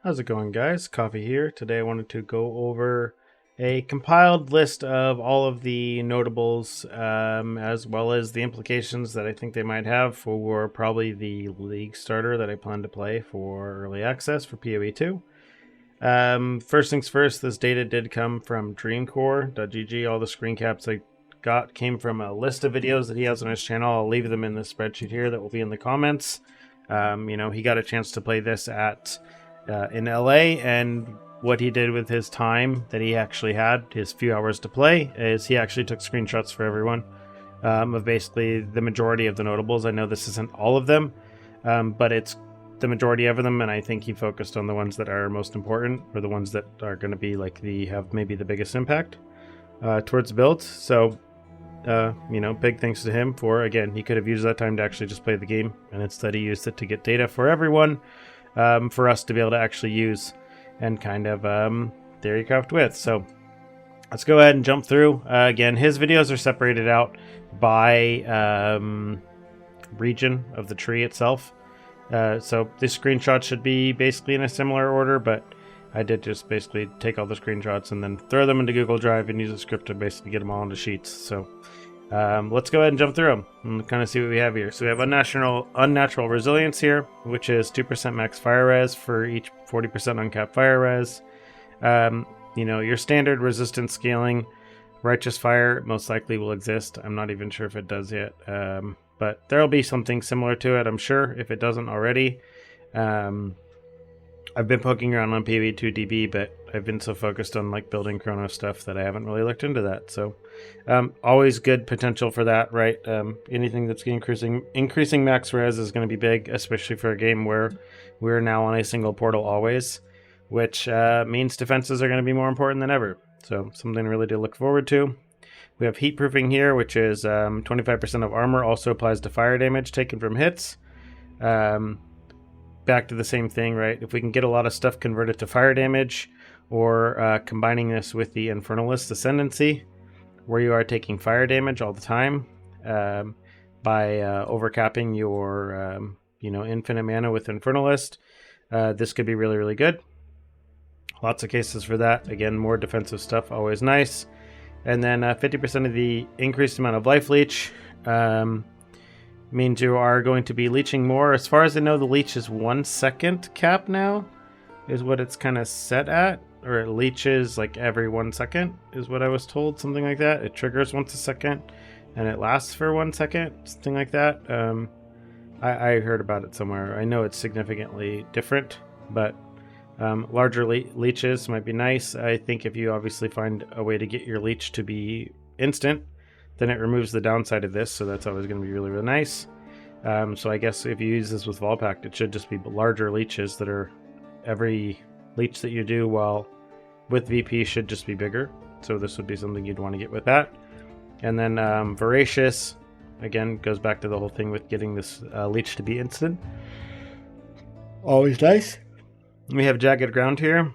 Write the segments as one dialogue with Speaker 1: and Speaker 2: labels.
Speaker 1: How's it going, guys? Coffee here. Today I wanted to go over a compiled list of all of the notables, as well as the implications that I think they might have for probably the league starter that I plan to play for early access for PoE 2. First things first, this data did come from dreamcore.gg. All the screen caps I got came from a list of videos that he has on his channel. I'll leave them in the spreadsheet here that will be in the comments. He got a chance to play this in LA, and what he did with his time that he actually had, his few hours to play, is he actually took screenshots for everyone of basically the majority of the notables. I know this isn't all of them, but it's the majority of them, and I think he focused on the ones that are most important, or the ones that are going to be like have maybe the biggest impact towards builds. So big thanks to him for, again, he could have used that time to actually just play the game, and instead he used it to get data for everyone, for us to be able to actually use and kind of theorycraft with. So let's go ahead and jump through. Again, his videos are separated out by region of the tree itself. So this screenshot should be basically in a similar order, but I did just basically take all the screenshots and then throw them into Google Drive and use a script to basically get them all into sheets. So let's go ahead and jump through them and kind of see what we have here. So we have unnatural resilience here, which is 2% max fire res for each 40% uncapped fire res. Your standard resistance scaling, righteous fire most likely will exist. I'm not even sure if it does yet, but there'll be something similar to it, I'm sure, if it doesn't already. I've been poking around on PV2DB, but I've been so focused on like building Chrono stuff that I haven't really looked into that. So always good potential for that, right? Anything that's increasing max res is going to be big, especially for a game where we're now on a single portal always, which means defenses are going to be more important than ever. So something really to look forward to. We have heat proofing here, which is 25% of armor, also applies to fire damage taken from hits. Back to the same thing, right? If we can get a lot of stuff converted to fire damage, or combining this with the Infernalist Ascendancy, where you are taking fire damage all the time by overcapping your infinite mana with Infernalist, this could be really, really good. Lots of cases for that. Again, more defensive stuff, always nice. And then 50% of the increased amount of life leech means you are going to be leeching more. As far as I know, the leech is 1 second cap now, is what it's kind of set at, or it leeches like every 1 second is what I was told, something like that. It triggers once a second and it lasts for 1 second, something like that. I heard about it somewhere. I know it's significantly different, but larger leeches might be nice. I think if you obviously find a way to get your leech to be instant, then it removes the downside of this, so that's always going to be really, really nice. So I guess if you use this with Volpact, it should just be larger leeches that are every leech that you do while with VP should just be bigger. So this would be something you'd want to get with that. And then Voracious, again, goes back to the whole thing with getting this leech to be instant. Always nice. We have Jagged Ground here,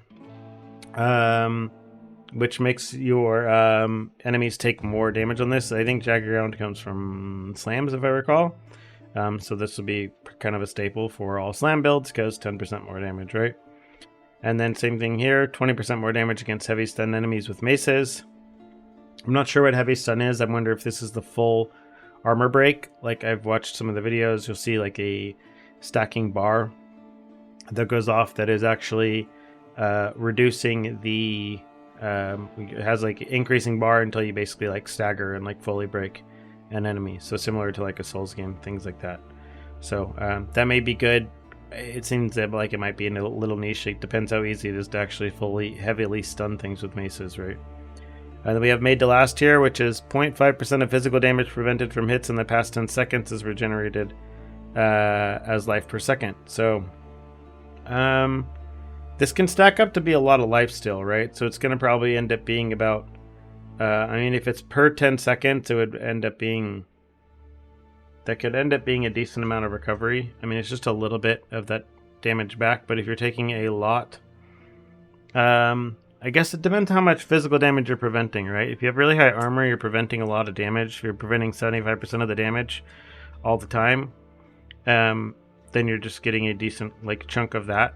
Speaker 1: which makes your enemies take more damage on this. I think Jagged Ground comes from slams, if I recall. So this would be kind of a staple for all slam builds, because 10% more damage, right? And then same thing here, 20% more damage against heavy stun enemies with maces. I'm not sure what heavy stun is. I wonder if this is the full armor break. Like, I've watched some of the videos, you'll see like a stacking bar that goes off that is actually reducing the it has like increasing bar until you basically like stagger and like fully break an enemy. So similar to like a Souls game, things like that. So that may be good. It seems like it might be in a little niche. It depends how easy it is to actually heavily stun things with maces, right? And then we have Made to Last here, which is 0.5% of physical damage prevented from hits in the past 10 seconds is regenerated as life per second. So this can stack up to be a lot of life still, right? So it's going to probably end up being about, if it's per 10 seconds, it would end up being, that could end up being a decent amount of recovery. I mean, it's just a little bit of that damage back, but if you're taking a lot, I guess it depends how much physical damage you're preventing, right? If you have really high armor, you're preventing a lot of damage. If you're preventing 75% of the damage all the time, then you're just getting a decent like chunk of that.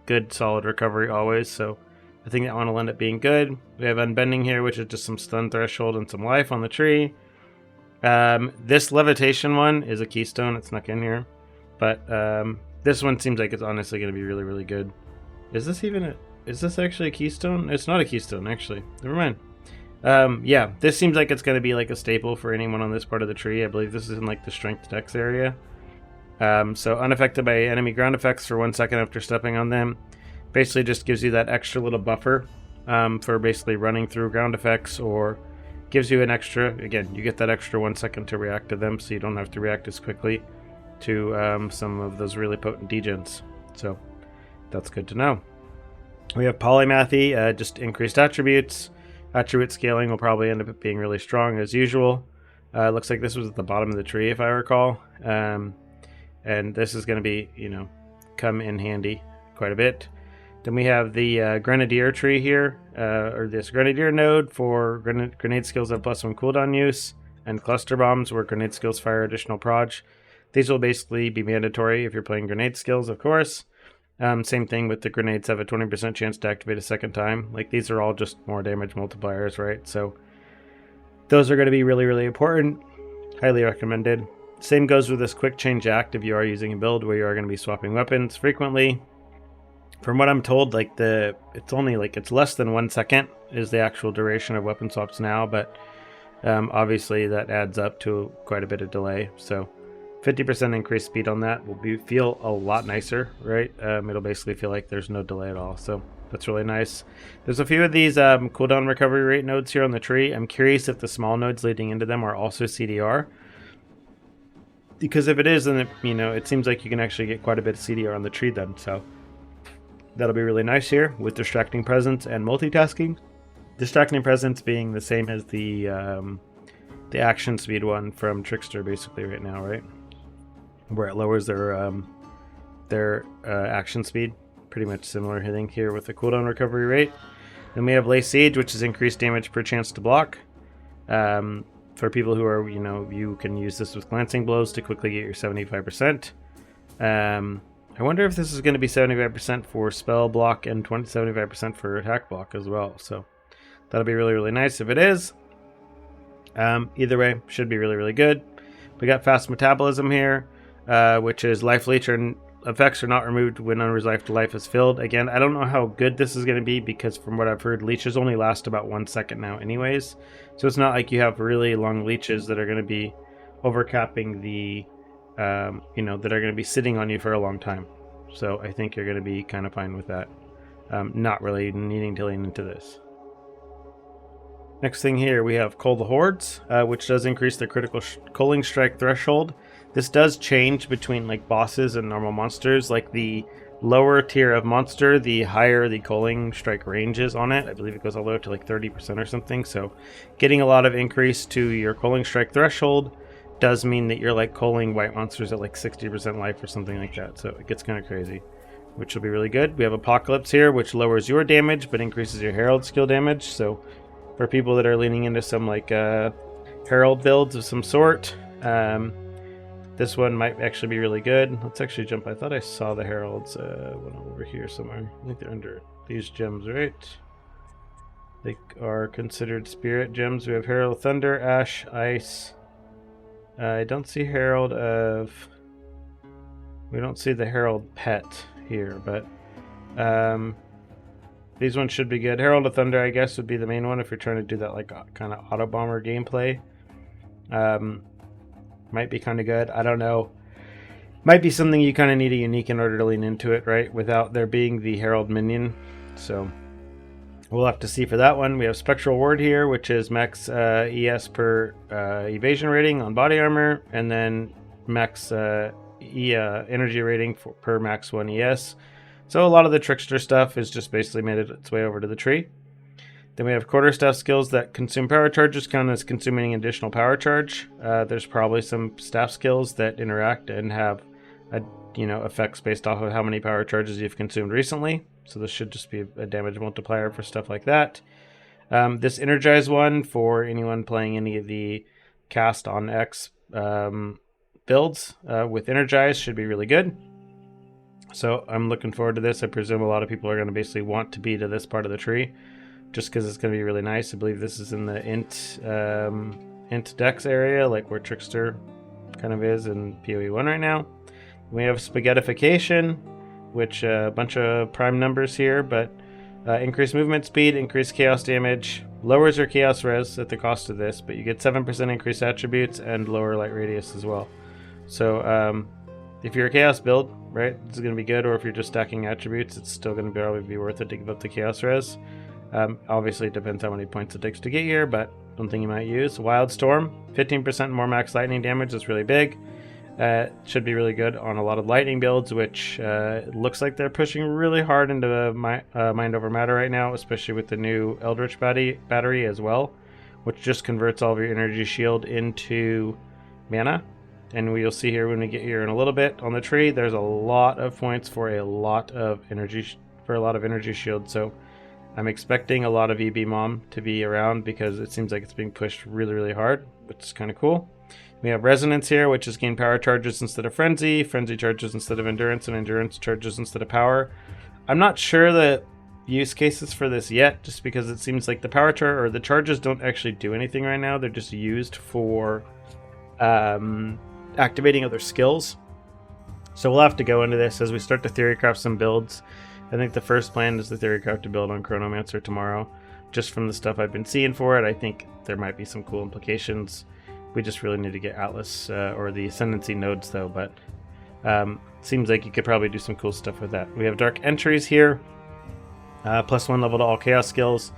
Speaker 1: good solid recovery always, so I think that one will end up being good. We have Unbending here, which is just some stun threshold and some life on the tree. This levitation one is a Keystone. It's snuck in here, but this one seems like it's honestly going to be really, really good. Is this even a... Is this actually a Keystone? It's not a Keystone, actually. Never mind. Yeah, this seems like it's going to be like a staple for anyone on this part of the tree. I believe this is in like the strength dex area. So unaffected by enemy ground effects for 1 second after stepping on them. Basically just gives you that extra little buffer for basically running through ground effects, or gives you an extra, again, you get that extra 1 second to react to them, so you don't have to react as quickly to some of those really potent degens. So that's good to know. We have Polymathy, just increased attributes. Attribute scaling will probably end up being really strong as usual. Looks like this was at the bottom of the tree if I recall. And this is going to be, you know, come in handy quite a bit. Then we have the Grenadier tree here, or this Grenadier node for grenade skills that +1 cooldown use, and cluster bombs where grenade skills fire additional proj. These will basically be mandatory if you're playing grenade skills, of course. Same thing with the grenades have a 20% chance to activate a second time. Like, these are all just more damage multipliers, right? So those are going to be really, really important. Highly recommended. Same goes with this quick change act if you are using a build where you are going to be swapping weapons frequently. From what I'm told, like it's less than 1 second is the actual duration of weapon swaps now, but obviously that adds up to quite a bit of delay. So 50% increased speed on that will feel a lot nicer, right? It'll basically feel like there's no delay at all. So that's really nice. There's a few of these cooldown recovery rate nodes here on the tree. I'm curious if the small nodes leading into them are also CDR. Because if it is, then it seems like you can actually get quite a bit of CDR on the tree then. So that'll be really nice here with Distracting Presence and multitasking. Distracting Presence being the same as the action speed one from Trickster basically right now, right? Where it lowers their action speed. Pretty much similar hitting here with the cooldown recovery rate. Then we have Lay Siege, which is increased damage per chance to block. For people who are, you can use this with glancing blows to quickly get your 75%. I wonder if this is going to be 75% for spell block and 75% for attack block as well. So that'll be really, really nice if it is. Either way, should be really, really good. We got Fast Metabolism here, which is Life Leech and effects are not removed when owner's life to life is filled. Again, I don't know how good this is going to be because from what I've heard, leeches only last about 1 second now anyways. So it's not like you have really long leeches that are going to be overcapping the, that are going to be sitting on you for a long time. So I think you're going to be kind of fine with that. Not really needing to lean into this. Next thing here, we have Cull the Hordes, which does increase the critical culling strike threshold. This does change between like bosses and normal monsters. Like the lower tier of monster, the higher the culling strike range is on it. I believe it goes all the way up to like 30% or something. So getting a lot of increase to your culling strike threshold does mean that you're like culling white monsters at like 60% life or something like that. So it gets kind of crazy, which will be really good. We have Apocalypse here, which lowers your damage but increases your Herald skill damage. So for people that are leaning into some like Herald builds of some sort, this one might actually be really good. Let's actually jump. I thought I saw the Heralds one over here somewhere. I think they're under these gems, right? They are considered spirit gems. We have Herald of Thunder, Ash, Ice. I don't see Herald of... We don't see the Herald pet here, but these ones should be good. Herald of Thunder, I guess, would be the main one if you're trying to do that like kind of auto bomber gameplay. Might be kind of good. I don't know. Might be something you kind of need a unique in order to lean into it, right? Without there being the Herald minion. So we'll have to see for that one. We have Spectral Ward here, which is max ES per evasion rating on body armor, and then max energy rating per max 1 ES. So a lot of the Trickster stuff is just basically made its way over to the tree. Then we have quarterstaff skills that consume power charges, count as consuming additional power charge. There's probably some staff skills that interact and have effects based off of how many power charges you've consumed recently. So this should just be a damage multiplier for stuff like that. This Energize one for anyone playing any of the cast on X builds with Energize should be really good. So I'm looking forward to this. I presume a lot of people are going to basically want to be to this part of the tree, just because it's going to be really nice. I believe this is in the int dex area, like where Trickster kind of is in PoE 1 right now. We have spaghettification, which a bunch of prime numbers here, but increased movement speed, increased chaos damage, lowers your chaos res at the cost of this, but you get 7% increased attributes and lower light radius as well. So if you're a chaos build, right, this is going to be good, or if you're just stacking attributes, it's still going to probably be worth it to give up the chaos res. Obviously, it depends how many points it takes to get here, but something you might use. Wild Storm, 15% more max lightning damage is really big. Should be really good on a lot of lightning builds, which looks like they're pushing really hard into Mind Over Matter right now, especially with the new Eldritch battery as well, which just converts all of your energy shield into mana. And we'll see here when we get here in a little bit on the tree, there's a lot of points for a lot of energy shield. So I'm expecting a lot of EB Mom to be around because it seems like it's being pushed really, really hard, which is kind of cool. We have Resonance here, which is gain power charges instead of Frenzy charges instead of Endurance, and Endurance charges instead of Power. I'm not sure the use cases for this yet, just because it seems like the power charge or the charges don't actually do anything right now. They're just used for activating other skills. So we'll have to go into this as we start to theorycraft some builds. I think the first plan is the theorycraft to build on Chronomancer tomorrow. Just from the stuff I've been seeing for it, I think there might be some cool implications. We just really need to get Atlas or the Ascendancy nodes though, but seems like you could probably do some cool stuff with that. We have Dark Entries here, +1 level to all chaos skills.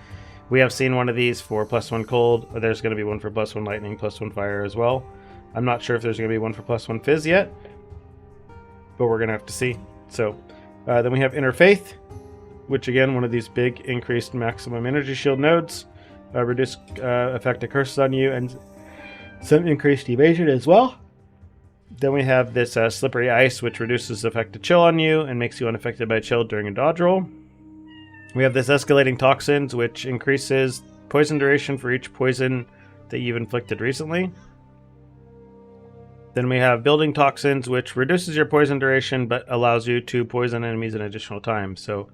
Speaker 1: We have seen one of these for +1 cold. There's going to be one for +1 lightning, +1 fire as well. I'm not sure if there's going to be one for +1 fizz yet, but we're going to have to see. So then we have Inner Faith, which again, one of these big increased maximum energy shield nodes. Reduce effect of curses on you and some increased evasion as well. Then we have this Slippery Ice, which reduces effect of chill on you and makes you unaffected by chill during a dodge roll. We have this Escalating Toxins, which increases poison duration for each poison that you've inflicted recently. Then we have Building Toxins, which reduces your poison duration but allows you to poison enemies an additional time. So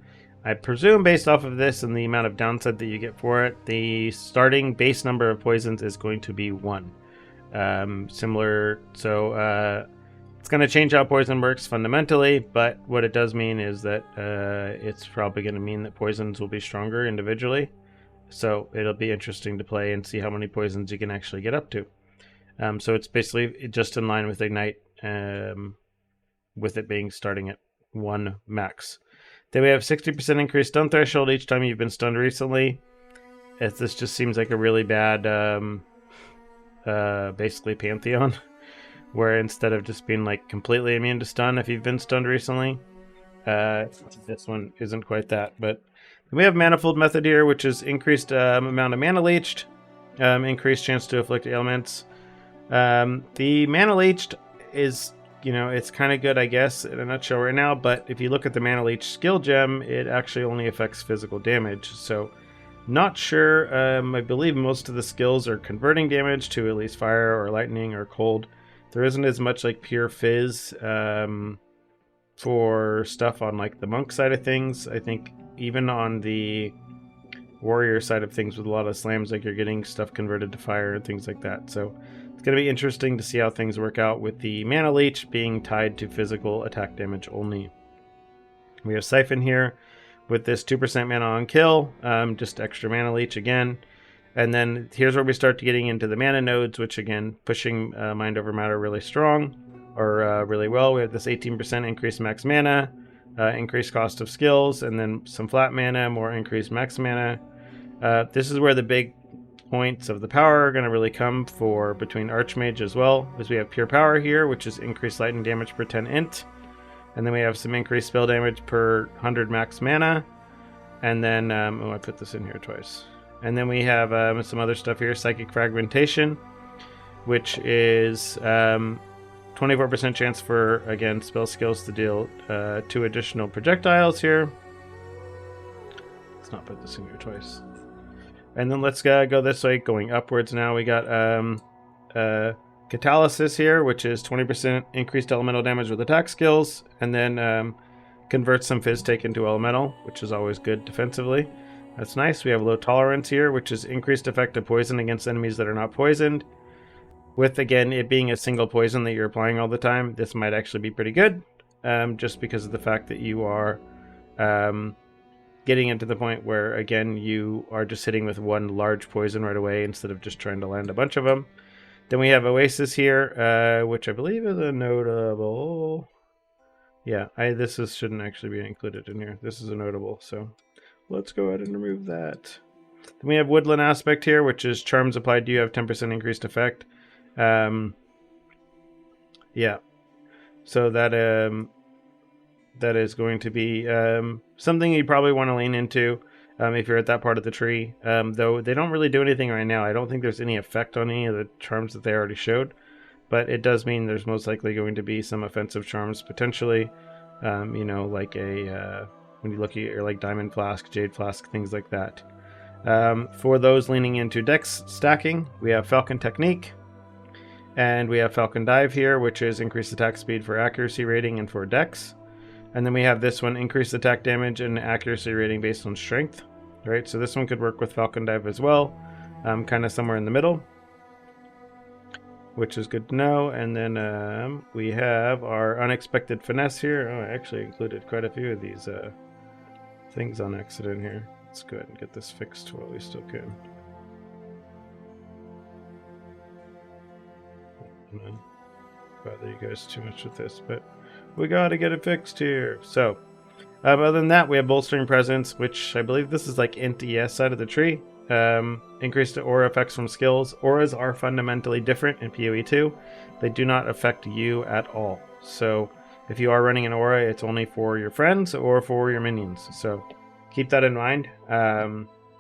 Speaker 1: I presume based off of this and the amount of downside that you get for it, the starting base number of poisons is going to be 1. Similar, so it's going to change how poison works fundamentally, but what it does mean is that it's probably going to mean that poisons will be stronger individually. So it'll be interesting to play and see how many poisons you can actually get up to. So it's basically just in line with Ignite, with it being starting at 1 max. Then we have 60% increased stun threshold each time you've been stunned recently. This just seems like a really bad, basically Pantheon, where instead of just being like completely immune to stun if you've been stunned recently, this one isn't quite that. But we have Manifold Method here, which is increased amount of mana leached, increased chance to afflict ailments. The mana leached is, you know, it's kind of good, I guess, in a nutshell right now, but if you look at the mana leech skill gem, it actually only affects physical damage. So not sure. I believe most of the skills are converting damage to at least fire or lightning or cold. There isn't as much like pure fizz for stuff on like the monk side of things. I think even on the warrior side of things with a lot of slams, like you're getting stuff converted to fire and things like that. So it's going to be interesting to see how things work out with the mana leech being tied to physical attack damage only. We have Siphon here with this 2% mana on kill, just extra mana leech again. And then here's where we start getting into the mana nodes, which again, pushing Mind Over Matter really strong, or really well. We have this 18% increased max mana, increased cost of skills, and then some flat mana, more increased max mana. This is where the big points of the power are going to really come for between Archmage as well, as we have Pure Power here, which is increased lightning damage per 10 int. And then we have some increased spell damage per 100 max mana. And then, I put this in here twice. And then we have some other stuff here, Psychic Fragmentation, which is 24% chance for, again, spell skills to deal 2 additional projectiles here. Let's not put this in here twice. And then let's go this way, going upwards now. We got Catalysis here, which is 20% increased elemental damage with attack skills. And then converts some Fizz Take into Elemental, which is always good defensively. That's nice. We have low tolerance here, which is increased effect of poison against enemies that are not poisoned. With, again, it being a single poison that you're applying all the time, this might actually be pretty good, just because of the fact that you are getting into the point where, again, you are just hitting with one large poison right away instead of just trying to land a bunch of them. Then we have Oasis here, which I believe is a notable. Yeah, this shouldn't actually be included in here. This is a notable, so let's go ahead and remove that. Then we have Woodland Aspect here, which is charms applied to you have 10% increased effect. Yeah, so that is going to be something you probably want to lean into if you're at that part of the tree. Though they don't really do anything right now. I don't think there's any effect on any of the charms that they already showed. But it does mean there's most likely going to be some offensive charms potentially. You know, like when you look at your like Diamond Flask, Jade Flask, things like that. For those leaning into Dex stacking, we have Falcon Technique. And we have Falcon Dive here, which is increased attack speed for accuracy rating and for Dex. And then we have this one, increased attack damage and accuracy rating based on strength. Right, so this one could work with Falcon Dive as well. Kind of somewhere in the middle, which is good to know. And then we have our Unexpected Finesse here. Oh, I actually included quite a few of these things on accident here. Let's go ahead and get this fixed while we still can. Bother you guys too much with this, but we gotta get it fixed here. So other than that, we have Bolstering Presence, which I believe this is like int ES side of the tree. Increased aura effects from skills. Auras are fundamentally different in PoE 2. They do not affect you at all. So if you are running an aura, it's only for your friends or for your minions. So keep that in mind.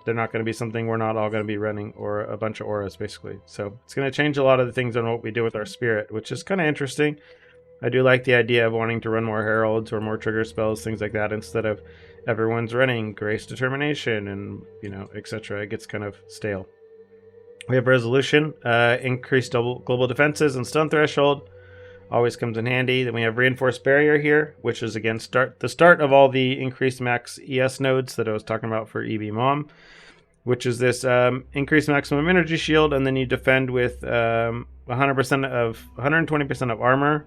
Speaker 1: They're not going to be something we're not all going to be running, or a bunch of auras basically. So it's going to change a lot of the things on what we do with our spirit, which is kind of interesting. I do like the idea of wanting to run more heralds or more trigger spells, things like that, instead of everyone's running Grace Determination and, you know, etc. It gets kind of stale. We have Resolution, increased global defenses and stun threshold. Always comes in handy. Then we have Reinforced Barrier here, which is again the start of all the increased max ES nodes that I was talking about for EB Mom, which is this increased maximum energy shield, and then you defend with 120% of armor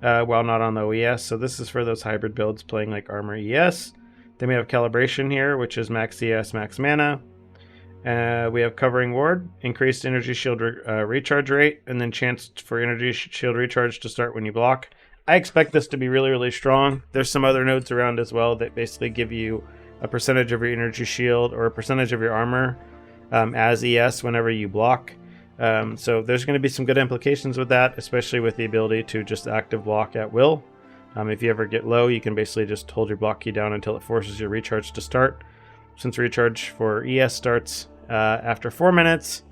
Speaker 1: while not on the OES. So this is for those hybrid builds playing like armor ES. Then we have Calibration here, which is max ES, max mana. We have Covering Ward, increased energy shield recharge rate, and then chance for energy shield recharge to start when you block. I expect this to be really, really strong. There's some other nodes around as well that basically give you a percentage of your energy shield or a percentage of your armor as ES whenever you block. So there's going to be some good implications with that, especially with the ability to just active block at will. If you ever get low, you can basically just hold your block key down until it forces your recharge to start. Since recharge for ES starts after 4 minutes,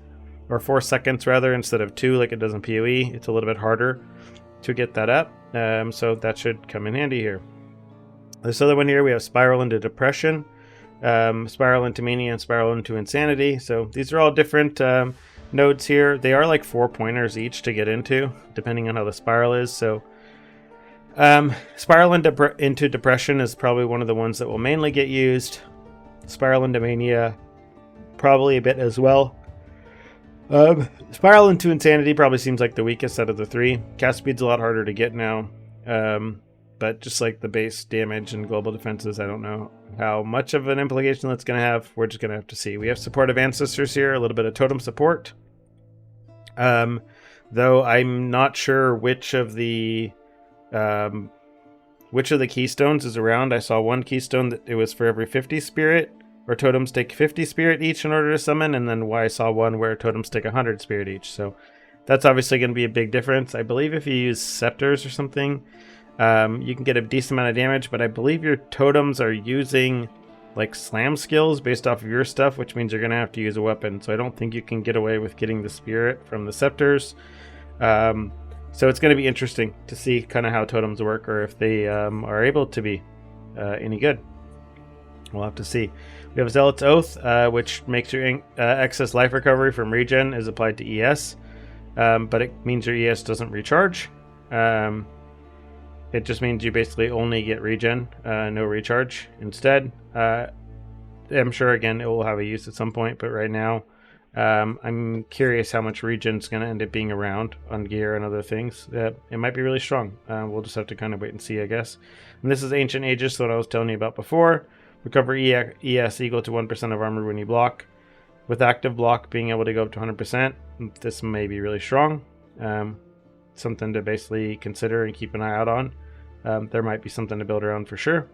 Speaker 1: or 4 seconds rather, instead of 2 like it does in PoE, it's a little bit harder to get that up. So that should come in handy here. This other one here, we have Spiral into Depression, Spiral into Mania, and Spiral into Insanity. So these are all different nodes here. They are like 4 pointers each to get into, depending on how the spiral is. So Spiral into Depression is probably one of the ones that will mainly get used. Spiral into Mania, probably a bit as well. Spiral into Insanity probably seems like the weakest out of the three. Cast speed's a lot harder to get now. But just like the base damage and global defenses, I don't know how much of an implication that's going to have. We're just going to have to see. We have Supportive Ancestors here, a little bit of totem support. Though I'm not sure which of the keystones is around. I saw one keystone that it was for every 50 spirit, where totems take 50 spirit each in order to summon, and then I saw one where totems take 100 spirit each. So that's obviously going to be a big difference. I believe if you use scepters or something, you can get a decent amount of damage, but I believe your totems are using like slam skills based off of your stuff, which means you're going to have to use a weapon. So I don't think you can get away with getting the spirit from the scepters. So it's going to be interesting to see kind of how totems work, or if they are able to be any good. We'll have to see. We have Zealot's Oath, which makes your excess life recovery from regen is applied to ES, but it means your ES doesn't recharge. it just means you basically only get regen, no recharge instead. I'm sure, again, it will have a use at some point, but right now, I'm curious how much regen is going to end up being around on gear and other things. It might be really strong. We'll just have to kind of wait and see, I guess. And this is Ancient Aegis, what I was telling you about before. Recover ES equal to 1% of armor when you block. With active block being able to go up to 100%, this may be really strong. Something to basically consider and keep an eye out on. There might be something to build around for sure.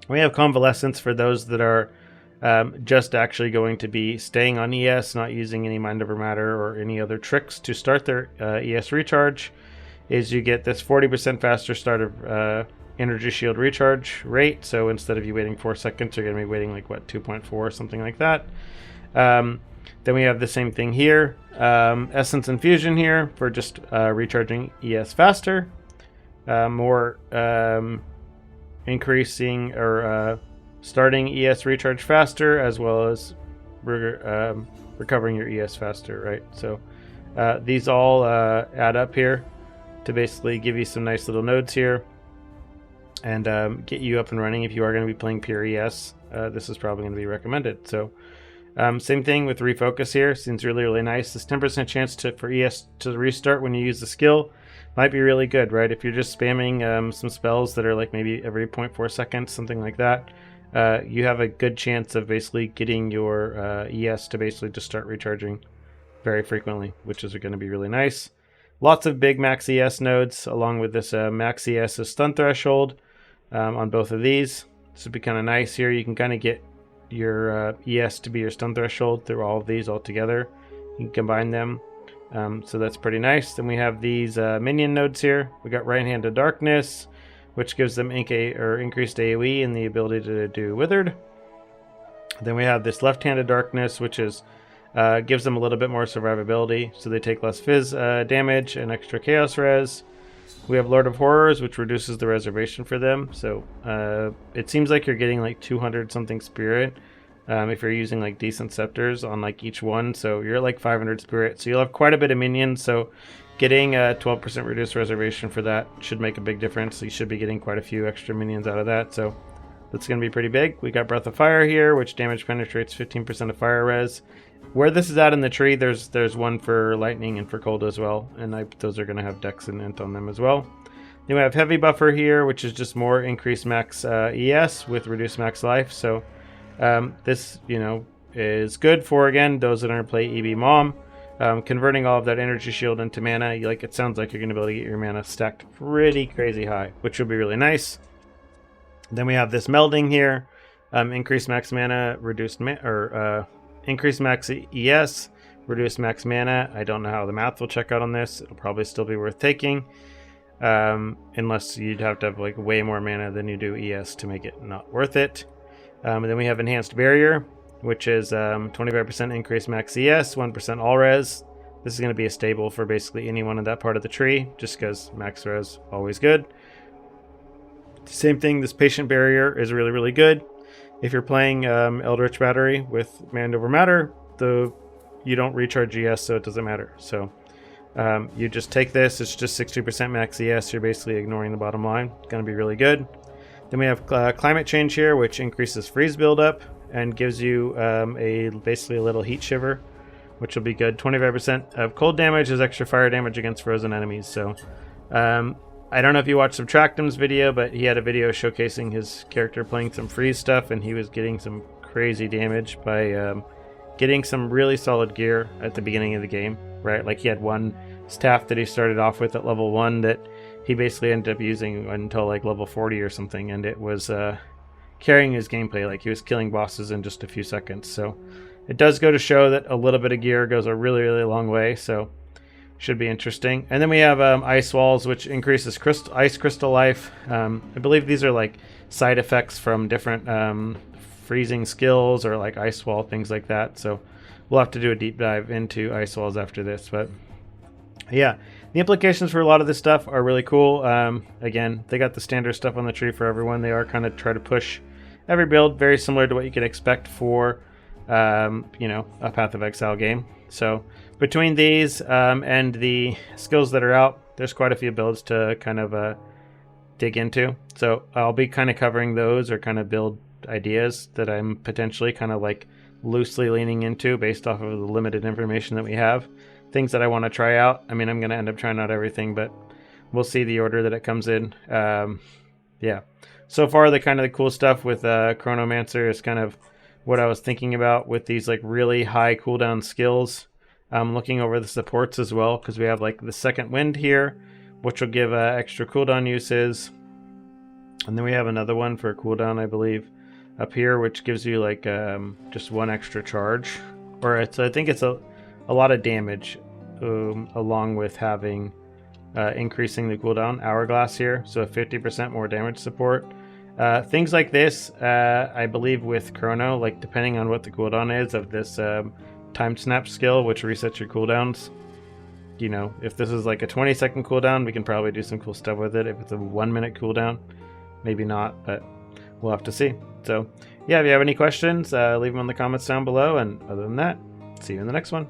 Speaker 1: We have Convalescence for those that are just actually going to be staying on ES, not using any Mind Over Matter or any other tricks to start their ES recharge. Is you get this 40% faster start of energy shield recharge rate. So instead of you waiting 4 seconds, you're going to be waiting like what, 2.4 or something like that. Then we have the same thing here. Essence Infusion here for just recharging ES faster. More increasing or starting ES recharge faster, as well as recovering your ES faster, right? So these all add up here to basically give you some nice little nodes here and get you up and running. If you are going to be playing pure ES, this is probably going to be recommended. So same thing with Refocus here. Seems really, really nice. This 10% chance for ES to restart when you use the skill might be really good, right? If you're just spamming some spells that are like maybe every 0.4 seconds, something like that, you have a good chance of basically getting your ES to basically just start recharging very frequently, which is going to be really nice. Lots of big max ES nodes, along with this max ES stun threshold on both of these. This would be kind of nice here. You can kind of get your ES to be your stun threshold through all of these all together. You can combine them. So that's pretty nice. Then we have these minion nodes here. We got Right-Handed Darkness, which gives them increased AoE and the ability to do Withered. Then we have this Left-Handed Darkness, which is gives them a little bit more survivability, so they take less Fizz damage and extra Chaos Res. We have Lord of Horrors, which reduces the reservation for them. So it seems like you're getting like 200 something spirit if you're using like decent scepters on like each one. So you're at like 500 spirit. So you'll have quite a bit of minions. So getting a 12% reduced reservation for that should make a big difference. So you should be getting quite a few extra minions out of that. So that's going to be pretty big. We got Breath of Fire here, which damage penetrates 15% of fire res. Where this is at in the tree, there's one for lightning and for cold as well, and those are going to have dex and int on them as well. Then we have Heavy Buffer here, which is just more increased max ES with reduced max life. So this, is good for, again, those that aren't play EB Mom. Converting all of that energy shield into mana, it sounds like you're going to be able to get your mana stacked pretty crazy high, which will be really nice. Then we have this Melding here, increased max mana, increased max ES, reduced max mana. I don't know how the math will check out on this. It'll probably still be worth taking, unless you'd have to have like way more mana than you do ES to make it not worth it. And then we have Enhanced Barrier, which is 25% increased max ES, 1% all res. This is going to be a staple for basically anyone in that part of the tree, just because max res always good. Same thing, this Patient Barrier is really, really good. If you're playing Eldritch Battery with Mind Over Matter, you don't recharge ES, so it doesn't matter. So you just take this. It's just 60% max ES. You're basically ignoring the bottom line. It's going to be really good. Then we have Climate Change here, which increases freeze buildup and gives you basically a little heat shiver, which will be good. 25% of cold damage is extra fire damage against frozen enemies. So I don't know if you watched Subtractum's video, but he had a video showcasing his character playing some freeze stuff, and he was getting some crazy damage by getting some really solid gear at the beginning of the game, right? Like he had one staff that he started off with at level 1 that he basically ended up using until like level 40 or something, and it was carrying his gameplay. Like he was killing bosses in just a few seconds. So it does go to show that a little bit of gear goes a really, really long way. So should be interesting. And then we have Ice Walls, which increases ice crystal life. I believe these are like side effects from different freezing skills or like Ice Wall, things like that. So we'll have to do a deep dive into Ice Walls after this. But yeah, the implications for a lot of this stuff are really cool. Again, they got the standard stuff on the tree for everyone. They are kind of try to push every build very similar to what you can expect for a Path of Exile game. So between these and the skills that are out, there's quite a few builds to kind of dig into. So I'll be kind of covering those or kind of build ideas that I'm potentially kind of like loosely leaning into based off of the limited information that we have. Things that I want to try out. I mean, I'm going to end up trying out everything, but we'll see the order that it comes in. Yeah. So far, the kind of the cool stuff with Chronomancer is kind of what I was thinking about with these like really high cooldown skills. I'm looking over the supports as well because we have like the second wind here, which will give extra cooldown uses. And then we have another one for cooldown, I believe, up here, which gives you like just one extra charge. Or I think it's a lot of damage along with having increasing the cooldown. Hourglass here, so a 50% more damage support. Things like this, I believe with Chrono, like depending on what the cooldown is of this time snap skill, which resets your cooldowns. You know, if this is like a 20-second cooldown, we can probably do some cool stuff with it. If it's a 1-minute cooldown, maybe not, but we'll have to see. So yeah, if you have any questions, leave them in the comments down below, and other than that, see you in the next one.